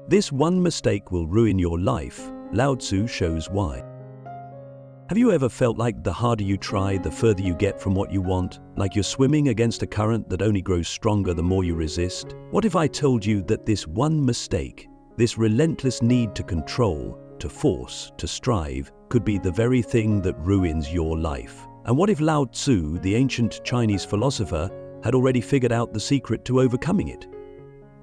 This one mistake will ruin your life. Lao Tzu shows why. Have you ever felt like the harder you try, the further you get from what you want? Like you're swimming against a current that only grows stronger the more you resist? What if I told you that this one mistake, this relentless need to control, to force, to strive, could be the very thing that ruins your life? And what if Lao Tzu, the ancient Chinese philosopher, had already figured out the secret to overcoming it?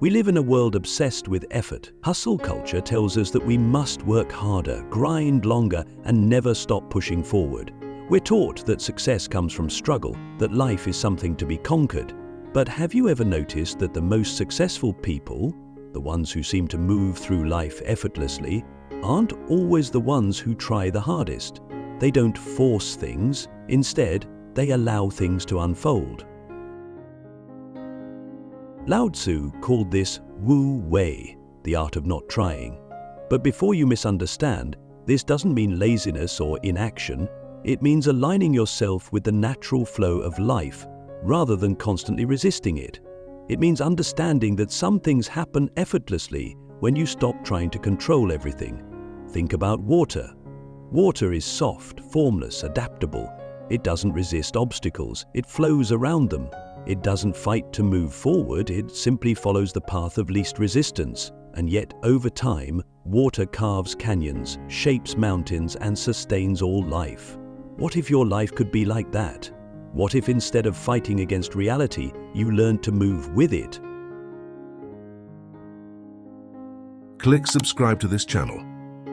We live in a world obsessed with effort. Hustle culture tells us that we must work harder, grind longer, and never stop pushing forward. We're taught that success comes from struggle, that life is something to be conquered. But have you ever noticed that the most successful people, the ones who seem to move through life effortlessly, aren't always the ones who try the hardest? They don't force things. Instead, they allow things to unfold. Lao Tzu called this Wu Wei, the art of not trying. But before you misunderstand, this doesn't mean laziness or inaction. It means aligning yourself with the natural flow of life, rather than constantly resisting it. It means understanding that some things happen effortlessly when you stop trying to control everything. Think about water. Water is soft, formless, adaptable. It doesn't resist obstacles. It flows around them. It doesn't fight to move forward. It simply follows the path of least resistance. And yet, over time, water carves canyons, shapes mountains, and sustains all life. What if your life could be like that? What if instead of fighting against reality, you learned to move with it? Click subscribe to this channel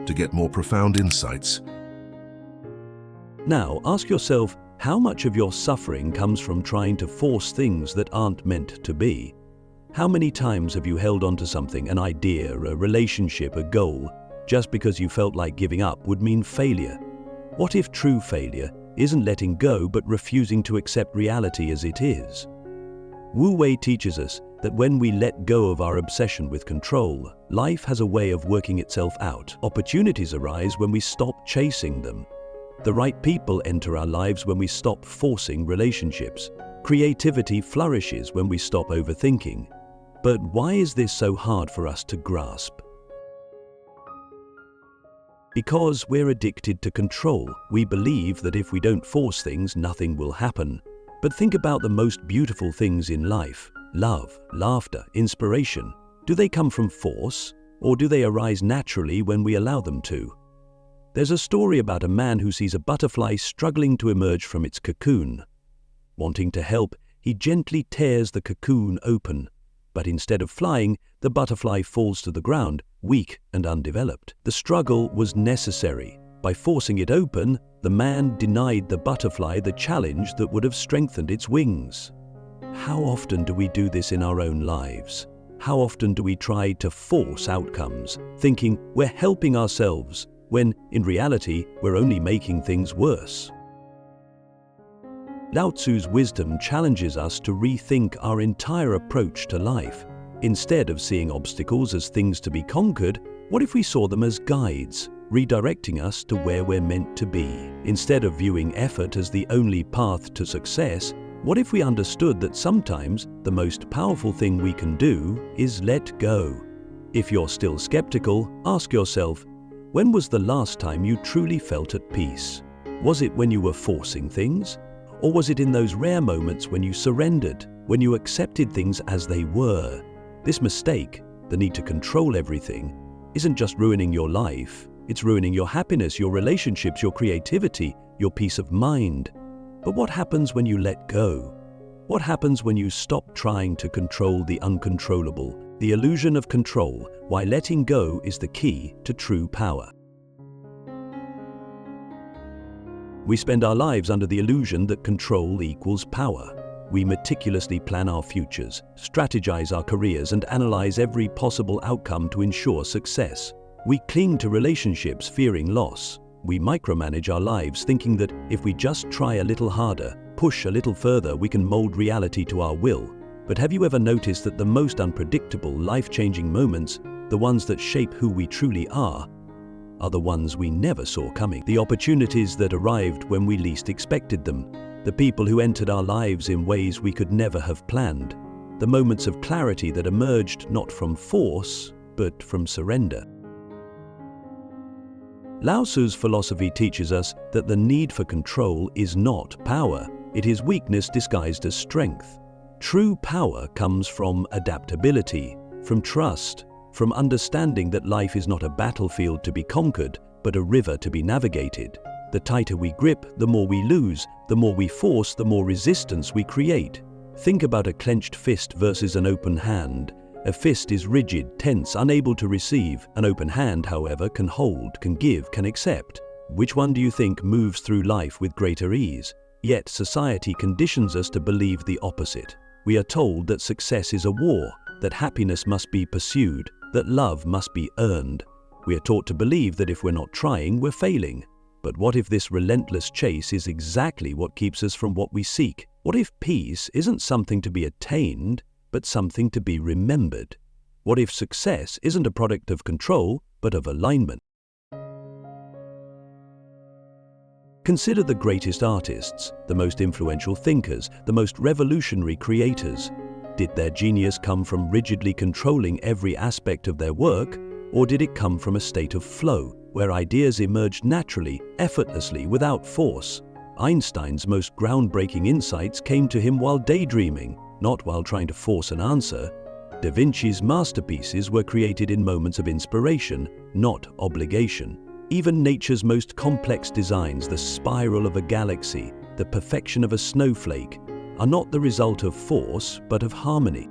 to get more profound insights. Now, ask yourself, how much of your suffering comes from trying to force things that aren't meant to be? How many times have you held on to something, an idea, a relationship, a goal, just because you felt like giving up would mean failure? What if true failure isn't letting go but refusing to accept reality as it is? Wu Wei teaches us that when we let go of our obsession with control, life has a way of working itself out. Opportunities arise when we stop chasing them. The right people enter our lives when we stop forcing relationships. Creativity flourishes when we stop overthinking. But why is this so hard for us to grasp? Because we're addicted to control. We believe that if we don't force things, nothing will happen. But think about the most beautiful things in life: love, laughter, inspiration. Do they come from force, or do they arise naturally when we allow them to? There's a story about a man who sees a butterfly struggling to emerge from its cocoon. Wanting to help, he gently tears the cocoon open. But instead of flying, the butterfly falls to the ground, weak and undeveloped. The struggle was necessary. By forcing it open, the man denied the butterfly the challenge that would have strengthened its wings. How often do we do this in our own lives? How often do we try to force outcomes, thinking we're helping ourselves, when, in reality, we're only making things worse? Lao Tzu's wisdom challenges us to rethink our entire approach to life. Instead of seeing obstacles as things to be conquered, what if we saw them as guides, redirecting us to where we're meant to be? Instead of viewing effort as the only path to success, what if we understood that sometimes the most powerful thing we can do is let go? If you're still skeptical, ask yourself, when was the last time you truly felt at peace? Was it when you were forcing things? Or was it in those rare moments when you surrendered, when you accepted things as they were? This mistake, the need to control everything, isn't just ruining your life, it's ruining your happiness, your relationships, your creativity, your peace of mind. But what happens when you let go? What happens when you stop trying to control the uncontrollable? The illusion of control, why letting go is the key to true power. We spend our lives under the illusion that control equals power. We meticulously plan our futures, strategize our careers, and analyze every possible outcome to ensure success. We cling to relationships fearing loss. We micromanage our lives thinking that if we just try a little harder, push a little further, we can mold reality to our will. But have you ever noticed that the most unpredictable, life-changing moments, the ones that shape who we truly are the ones we never saw coming? The opportunities that arrived when we least expected them, the people who entered our lives in ways we could never have planned, the moments of clarity that emerged not from force, but from surrender. Lao Tzu's philosophy teaches us that the need for control is not power, it is weakness disguised as strength. True power comes from adaptability, from trust, from understanding that life is not a battlefield to be conquered, but a river to be navigated. The tighter we grip, the more we lose, the more we force, the more resistance we create. Think about a clenched fist versus an open hand. A fist is rigid, tense, unable to receive. An open hand, however, can hold, can give, can accept. Which one do you think moves through life with greater ease? Yet society conditions us to believe the opposite. We are told that success is a war, that happiness must be pursued, that love must be earned. We are taught to believe that if we're not trying, we're failing. But what if this relentless chase is exactly what keeps us from what we seek? What if peace isn't something to be attained, but something to be remembered? What if success isn't a product of control, but of alignment? Consider the greatest artists, the most influential thinkers, the most revolutionary creators. Did their genius come from rigidly controlling every aspect of their work, or did it come from a state of flow, where ideas emerged naturally, effortlessly, without force? Einstein's most groundbreaking insights came to him while daydreaming, not while trying to force an answer. Da Vinci's masterpieces were created in moments of inspiration, not obligation. Even nature's most complex designs, the spiral of a galaxy, the perfection of a snowflake, are not the result of force, but of harmony.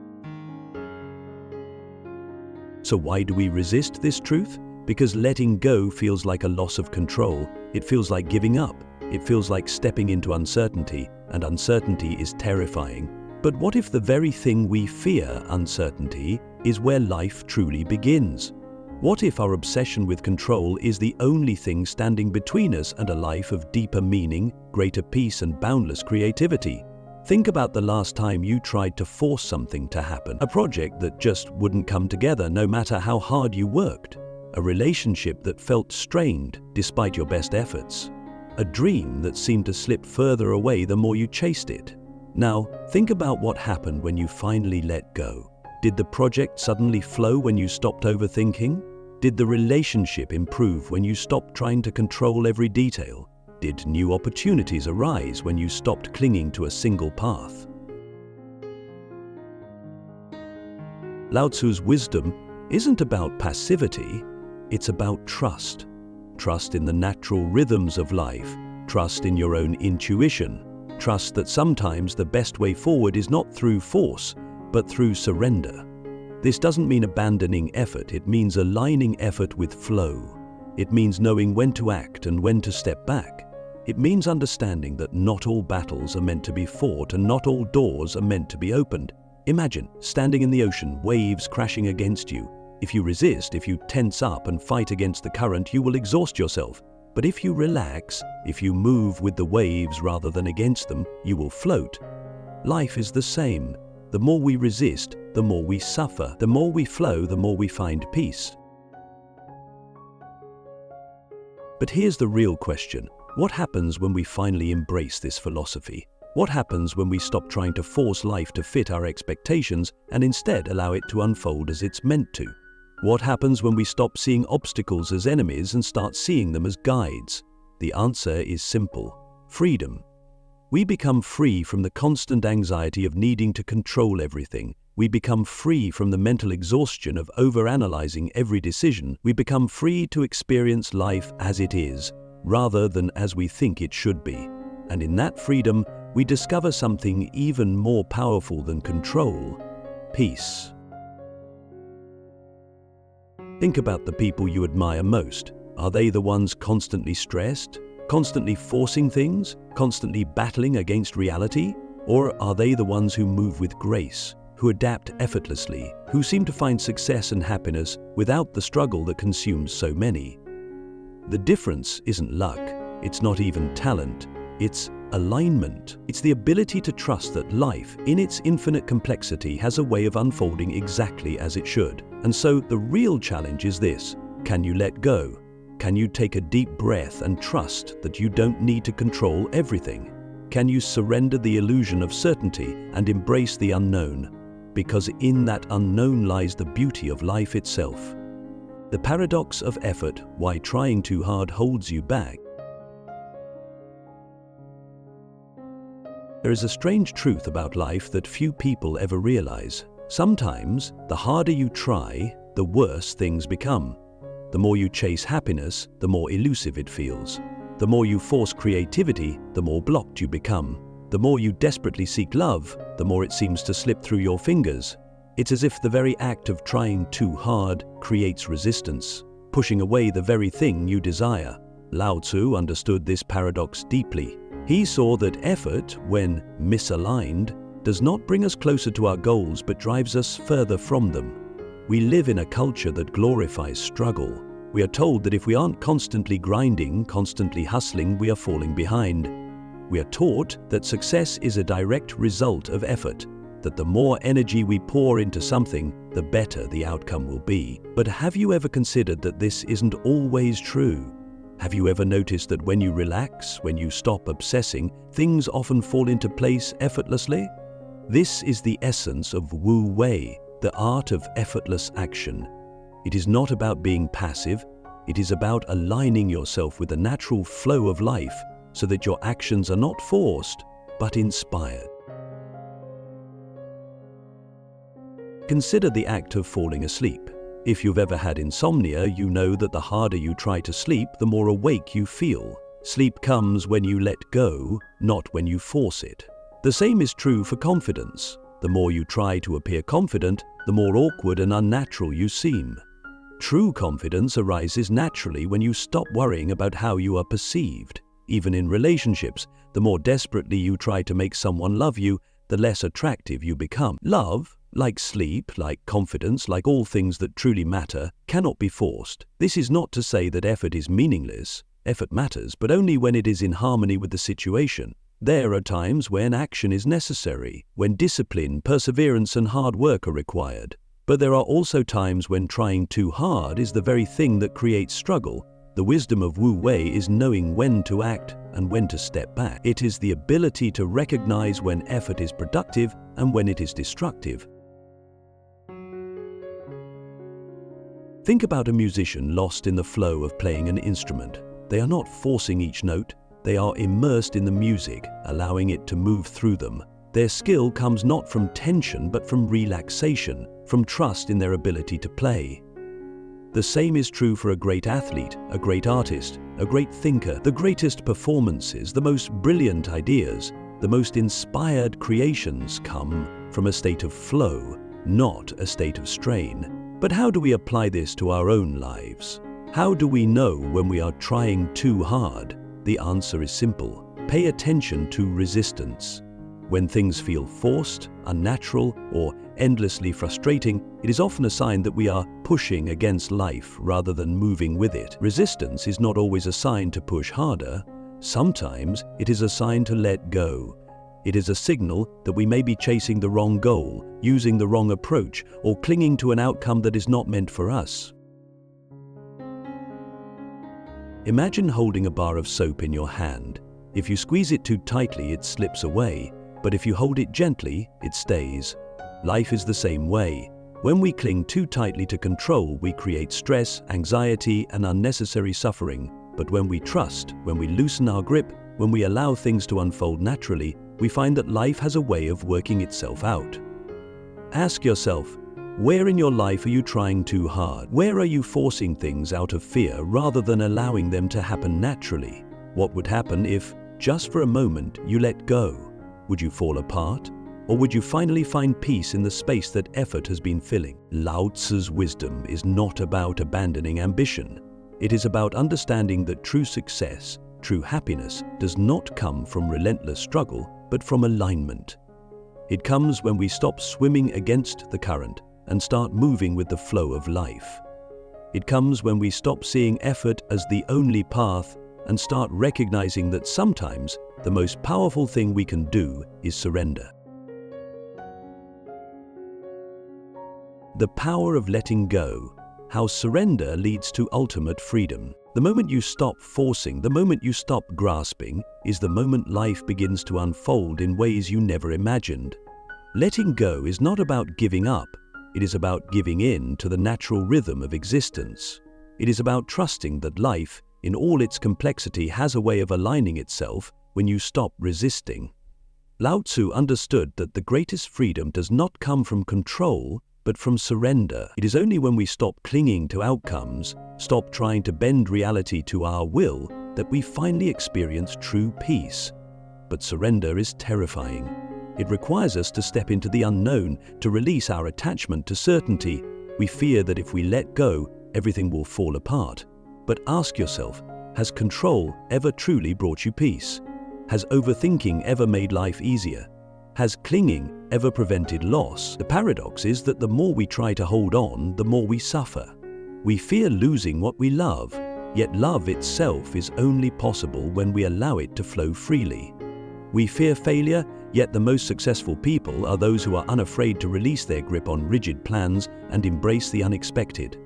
So why do we resist this truth? Because letting go feels like a loss of control. It feels like giving up. It feels like stepping into uncertainty, and uncertainty is terrifying. But what if the very thing we fear, uncertainty, is where life truly begins? What if our obsession with control is the only thing standing between us and a life of deeper meaning, greater peace, and boundless creativity? Think about the last time you tried to force something to happen, a project that just wouldn't come together no matter how hard you worked, a relationship that felt strained despite your best efforts, a dream that seemed to slip further away the more you chased it. Now, think about what happened when you finally let go. Did the project suddenly flow when you stopped overthinking? Did the relationship improve when you stopped trying to control every detail? Did new opportunities arise when you stopped clinging to a single path? Lao Tzu's wisdom isn't about passivity, it's about trust. Trust in the natural rhythms of life, trust in your own intuition, trust that sometimes the best way forward is not through force, but through surrender. This doesn't mean abandoning effort, it means aligning effort with flow. It means knowing when to act and when to step back. It means understanding that not all battles are meant to be fought and not all doors are meant to be opened. Imagine standing in the ocean, waves crashing against you. If you resist, if you tense up and fight against the current, you will exhaust yourself. But if you relax, if you move with the waves rather than against them, you will float. Life is the same. The more we resist, the more we suffer. The more we flow, the more we find peace. But here's the real question. What happens when we finally embrace this philosophy? What happens when we stop trying to force life to fit our expectations and instead allow it to unfold as it's meant to? What happens when we stop seeing obstacles as enemies and start seeing them as guides? The answer is simple: freedom. We become free from the constant anxiety of needing to control everything. We become free from the mental exhaustion of overanalyzing every decision. We become free to experience life as it is, rather than as we think it should be. And in that freedom, we discover something even more powerful than control: peace. Think about the people you admire most. Are they the ones constantly stressed, constantly forcing things, constantly battling against reality? Or are they the ones who move with grace, who adapt effortlessly, who seem to find success and happiness without the struggle that consumes so many? The difference isn't luck, it's not even talent, it's alignment. It's the ability to trust that life, in its infinite complexity, has a way of unfolding exactly as it should. And so the real challenge is this: can you let go? Can you take a deep breath and trust that you don't need to control everything? Can you surrender the illusion of certainty and embrace the unknown? Because in that unknown lies the beauty of life itself. The paradox of effort, why trying too hard holds you back. There is a strange truth about life that few people ever realize. Sometimes, the harder you try, the worse things become. The more you chase happiness, the more elusive it feels. The more you force creativity, the more blocked you become. The more you desperately seek love, the more it seems to slip through your fingers. It's as if the very act of trying too hard creates resistance, pushing away the very thing you desire. Lao Tzu understood this paradox deeply. He saw that effort, when misaligned, does not bring us closer to our goals but drives us further from them. We live in a culture that glorifies struggle. We are told that if we aren't constantly grinding, constantly hustling, we are falling behind. We are taught that success is a direct result of effort, that the more energy we pour into something, the better the outcome will be. But have you ever considered that this isn't always true? Have you ever noticed that when you relax, when you stop obsessing, things often fall into place effortlessly? This is the essence of Wu Wei, the art of effortless action. It is not about being passive, it is about aligning yourself with the natural flow of life so that your actions are not forced, but inspired. Consider the act of falling asleep. If you've ever had insomnia, you know that the harder you try to sleep, the more awake you feel. Sleep comes when you let go, not when you force it. The same is true for confidence. The more you try to appear confident, the more awkward and unnatural you seem. True confidence arises naturally when you stop worrying about how you are perceived. Even in relationships, the more desperately you try to make someone love you, the less attractive you become. Love, like sleep, like confidence, like all things that truly matter, cannot be forced. This is not to say that effort is meaningless. Effort matters, but only when it is in harmony with the situation. There are times when action is necessary, when discipline, perseverance, and hard work are required. But there are also times when trying too hard is the very thing that creates struggle. The wisdom of Wu Wei is knowing when to act and when to step back. It is the ability to recognize when effort is productive and when it is destructive. Think about a musician lost in the flow of playing an instrument. They are not forcing each note, they are immersed in the music, allowing it to move through them. Their skill comes not from tension but from relaxation, from trust in their ability to play. The same is true for a great athlete, a great artist, a great thinker. The greatest performances, the most brilliant ideas, the most inspired creations come from a state of flow, not a state of strain. But how do we apply this to our own lives? How do we know when we are trying too hard? The answer is simple. Pay attention to resistance. When things feel forced, unnatural, or endlessly frustrating, it is often a sign that we are pushing against life rather than moving with it. Resistance is not always a sign to push harder. Sometimes it is a sign to let go. It is a signal that we may be chasing the wrong goal, using the wrong approach, or clinging to an outcome that is not meant for us. Imagine holding a bar of soap in your hand. If you squeeze it too tightly, it slips away, but if you hold it gently, it stays. Life is the same way. When we cling too tightly to control, we create stress, anxiety, and unnecessary suffering. But when we trust, when we loosen our grip, when we allow things to unfold naturally, we find that life has a way of working itself out. Ask yourself, where in your life are you trying too hard? Where are you forcing things out of fear rather than allowing them to happen naturally? What would happen if, just for a moment, you let go? Would you fall apart? Or would you finally find peace in the space that effort has been filling? Lao Tzu's wisdom is not about abandoning ambition. It is about understanding that true success, true happiness, does not come from relentless struggle, but from alignment. It comes when we stop swimming against the current and start moving with the flow of life. It comes when we stop seeing effort as the only path and start recognizing that sometimes the most powerful thing we can do is surrender. The power of letting go, how surrender leads to ultimate freedom. The moment you stop forcing, the moment you stop grasping, is the moment life begins to unfold in ways you never imagined. Letting go is not about giving up, It is about giving in to the natural rhythm of existence. It is about trusting that life, in all its complexity, has a way of aligning itself when you stop resisting. Lao Tzu understood that the greatest freedom does not come from control, but from surrender. It is only when we stop clinging to outcomes, stop trying to bend reality to our will, that we finally experience true peace. But surrender is terrifying. It requires us to step into the unknown, to release our attachment to certainty. We fear that if we let go, everything will fall apart. But ask yourself, has control ever truly brought you peace? Has overthinking ever made life easier? Has clinging ever prevented loss? The paradox is that the more we try to hold on, the more we suffer. We fear losing what we love, yet love itself is only possible when we allow it to flow freely. We fear failure, yet the most successful people are those who are unafraid to release their grip on rigid plans and embrace the unexpected.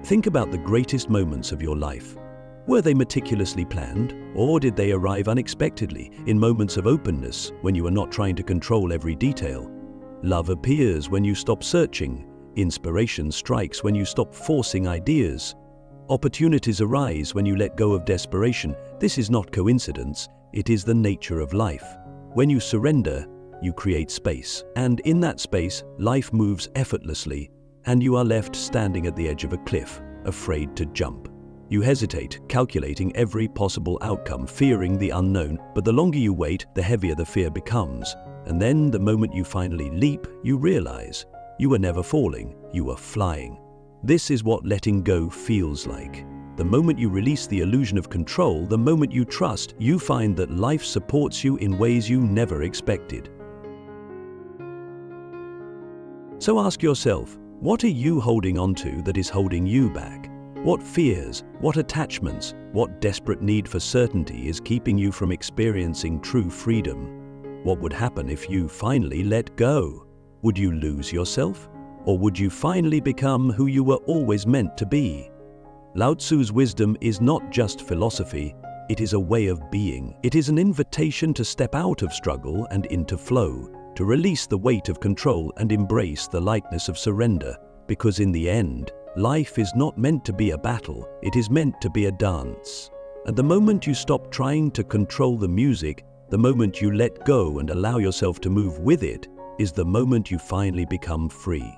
Think about the greatest moments of your life. Were they meticulously planned, or did they arrive unexpectedly in moments of openness when you are not trying to control every detail? Love appears when you stop searching. Inspiration strikes when you stop forcing ideas. Opportunities arise when you let go of desperation. This is not coincidence, it is the nature of life. When you surrender, you create space. And in that space, life moves effortlessly, and you are left standing at the edge of a cliff, afraid to jump. You hesitate, calculating every possible outcome, fearing the unknown, but the longer you wait, the heavier the fear becomes. And then, the moment you finally leap, you realize you were never falling, you were flying. This is what letting go feels like. The moment you release the illusion of control, the moment you trust, you find that life supports you in ways you never expected. So ask yourself, what are you holding onto that is holding you back? What fears, what attachments, what desperate need for certainty is keeping you from experiencing true freedom? What would happen if you finally let go? Would you lose yourself? Or would you finally become who you were always meant to be? Lao Tzu's wisdom is not just philosophy, it is a way of being. It is an invitation to step out of struggle and into flow, to release the weight of control and embrace the lightness of surrender, because in the end, life is not meant to be a battle, it is meant to be a dance. And the moment you stop trying to control the music, the moment you let go and allow yourself to move with it, is the moment you finally become free.